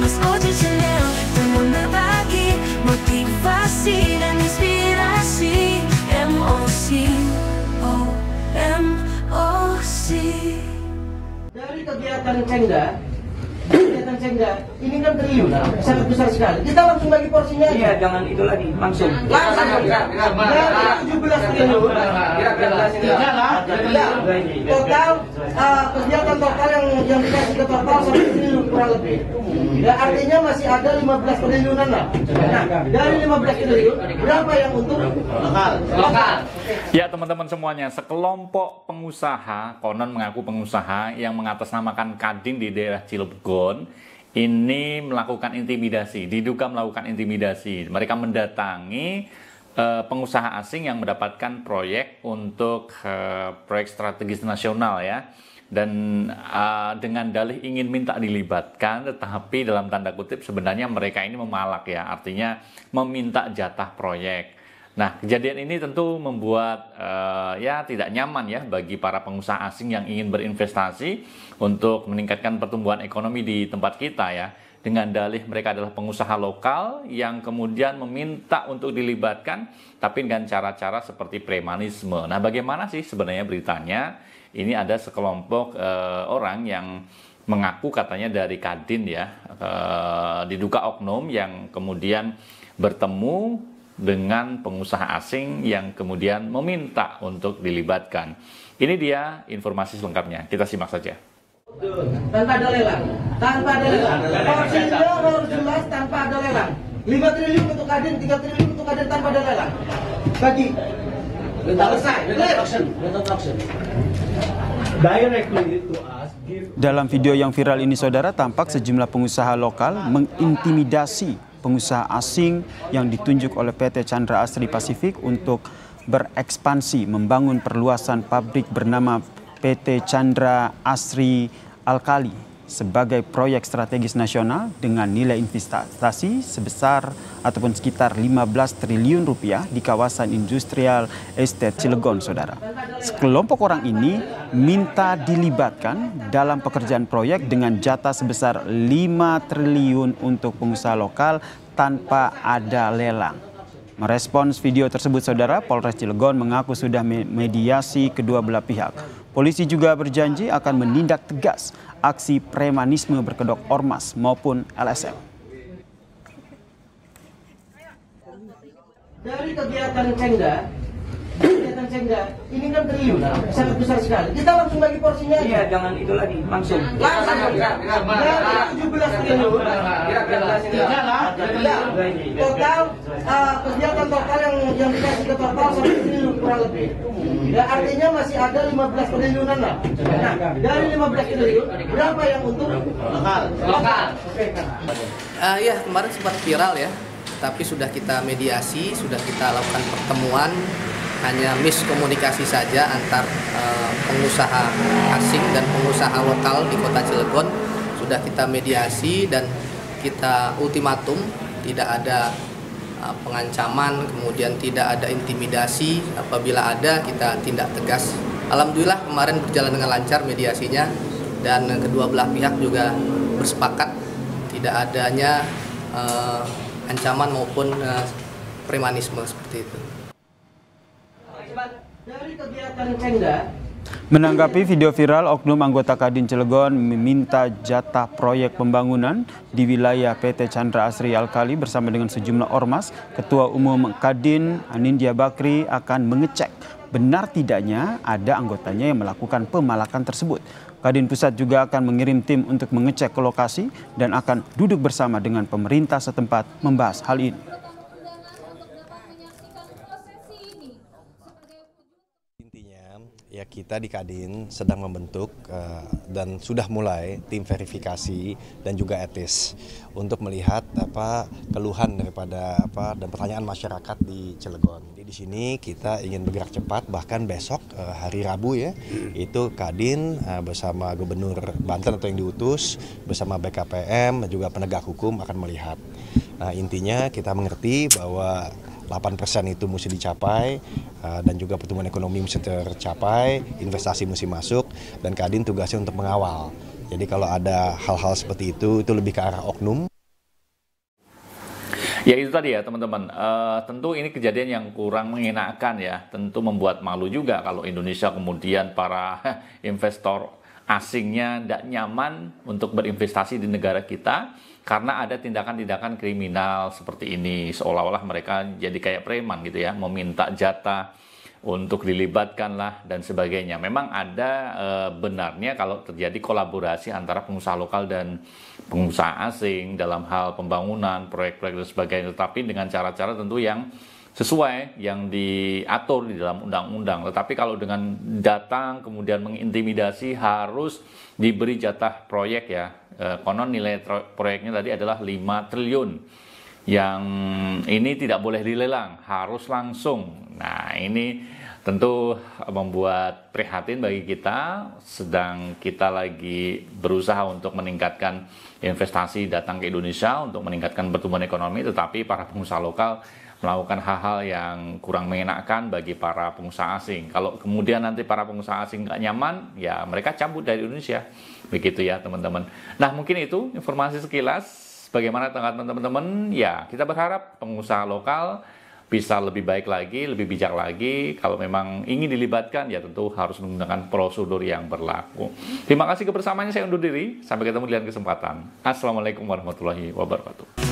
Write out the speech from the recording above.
Mas Oji Channel dengan berbagi motivasi dan inspirasi. MOC. Dari kegiatan Cengda, ini kan triliunan, sangat besar sekali. Kita langsung bagi porsinya aja. Iya, jangan itu lagi, langsung. Dari 17 triliun, total kegiatan total yang dikasih ke total 1 triliun kurang lebih. Ya, artinya masih ada 15 triliunan lah. Nah, dari 15 triliun, berapa yang untuk lokal? Ya teman-teman semuanya, sekelompok pengusaha, konon mengaku pengusaha yang mengatasnamakan Kadin di daerah Cilegon ini melakukan intimidasi, diduga melakukan intimidasi. Mereka mendatangi pengusaha asing yang mendapatkan proyek untuk proyek strategis nasional ya. Dan dengan dalih ingin minta dilibatkan, tetapi dalam tanda kutip sebenarnya mereka ini memalak ya, artinya meminta jatah proyek. Nah, kejadian ini tentu membuat ya tidak nyaman ya bagi para pengusaha asing yang ingin berinvestasi untuk meningkatkan pertumbuhan ekonomi di tempat kita ya. Dengan dalih mereka adalah pengusaha lokal yang kemudian meminta untuk dilibatkan, tapi dengan cara-cara seperti premanisme. Nah, bagaimana sih sebenarnya beritanya? Ini ada sekelompok orang yang mengaku katanya dari Kadin ya, diduga oknum yang kemudian bertemu dengan pengusaha asing yang kemudian meminta untuk dilibatkan. Ini dia informasi selengkapnya, kita simak saja. Tanpa ada lelang, porsinya harus jelas tanpa ada lelang. 5 triliun untuk Kadin, 3 triliun untuk Kadin tanpa ada lelang. Bagi, selesai. Dalam video yang viral ini saudara, tampak sejumlah pengusaha lokal mengintimidasi pengusaha asing yang ditunjuk oleh PT Chandra Asri Pasifik untuk berekspansi membangun perluasan pabrik bernama PT Chandra Asri Alkali sebagai proyek strategis nasional dengan nilai investasi sebesar ataupun sekitar 15 triliun rupiah di kawasan industrial estate Cilegon, saudara. Sekelompok orang ini minta dilibatkan dalam pekerjaan proyek dengan jatah sebesar 5 triliun untuk pengusaha lokal tanpa ada lelang. Merespons video tersebut, saudara, Polres Cilegon mengaku sudah mediasi kedua belah pihak. Polisi juga berjanji akan menindak tegas aksi premanisme berkedok ormas maupun LSM. Dari kegiatan Cengda, ini kan triliunan, sangat besar sekali. Kita langsung bagi porsinya aja. Iya, jangan itu lagi, langsung. Dari 17 triliun, total kegiatan total yang dikasih ke total 1 triliun kurang lebih. Ya, artinya masih ada 15 triliunan lah. Nah, dari 15 triliun, berapa yang untuk lokal? Ya, kemarin sempat viral ya, tapi sudah kita mediasi, sudah kita lakukan pertemuan. Hanya miskomunikasi saja antar pengusaha asing dan pengusaha lokal di kota Cilegon. Sudah kita mediasi dan kita ultimatum, tidak ada pengancaman, kemudian tidak ada intimidasi. Apabila ada, kita tindak tegas. Alhamdulillah kemarin berjalan dengan lancar mediasinya, dan kedua belah pihak juga bersepakat tidak adanya ancaman maupun premanisme seperti itu. Dari kegiatan Cengda, Menanggapi video viral, oknum anggota Kadin Cilegon meminta jatah proyek pembangunan di wilayah PT Chandra Asri Alkali bersama dengan sejumlah ormas. Ketua Umum Kadin Anindya Bakri akan mengecek benar tidaknya ada anggotanya yang melakukan pemalakan tersebut. Kadin Pusat juga akan mengirim tim untuk mengecek ke lokasi dan akan duduk bersama dengan pemerintah setempat membahas hal ini. Ya, kita di Kadin sedang membentuk dan sudah mulai tim verifikasi dan juga etis untuk melihat keluhan daripada dan pertanyaan masyarakat di Cilegon. Jadi di sini kita ingin bergerak cepat, bahkan besok hari Rabu ya, itu Kadin bersama Gubernur Banten atau yang diutus bersama BKPM dan juga penegak hukum akan melihat. Nah, intinya kita mengerti bahwa 8% itu mesti dicapai dan juga pertumbuhan ekonomi mesti tercapai, investasi mesti masuk, dan Kadin tugasnya untuk mengawal. Jadi kalau ada hal-hal seperti itu lebih ke arah oknum. Ya itu tadi ya teman-teman, tentu ini kejadian yang kurang mengenakan ya, tentu membuat malu juga kalau Indonesia kemudian para investor asingnya tidak nyaman untuk berinvestasi di negara kita karena ada tindakan-tindakan kriminal seperti ini, seolah-olah mereka jadi kayak preman gitu ya, meminta jatah untuk dilibatkan lah dan sebagainya. Memang ada benarnya kalau terjadi kolaborasi antara pengusaha lokal dan pengusaha asing dalam hal pembangunan, proyek-proyek dan sebagainya, tetapi dengan cara-cara tentu yang sesuai yang diatur di dalam undang-undang. Tetapi kalau dengan datang kemudian mengintimidasi harus diberi jatah proyek ya, konon nilai proyeknya tadi adalah 5 triliun. Yang ini tidak boleh dilelang, harus langsung. Nah ini tentu membuat prihatin bagi kita, sedang kita lagi berusaha untuk meningkatkan investasi datang ke Indonesia untuk meningkatkan pertumbuhan ekonomi, tetapi para pengusaha lokal melakukan hal-hal yang kurang mengenakan bagi para pengusaha asing. Kalau kemudian nanti para pengusaha asing nggak nyaman, ya mereka cabut dari Indonesia. Begitu ya teman-teman. Nah mungkin itu informasi sekilas. Bagaimana tanggapan teman-teman? Ya kita berharap pengusaha lokal bisa lebih baik lagi, lebih bijak lagi. Kalau memang ingin dilibatkan, ya tentu harus menggunakan prosedur yang berlaku. Terima kasih kebersamaannya, saya undur diri. Sampai ketemu di lain kesempatan. Assalamualaikum warahmatullahi wabarakatuh.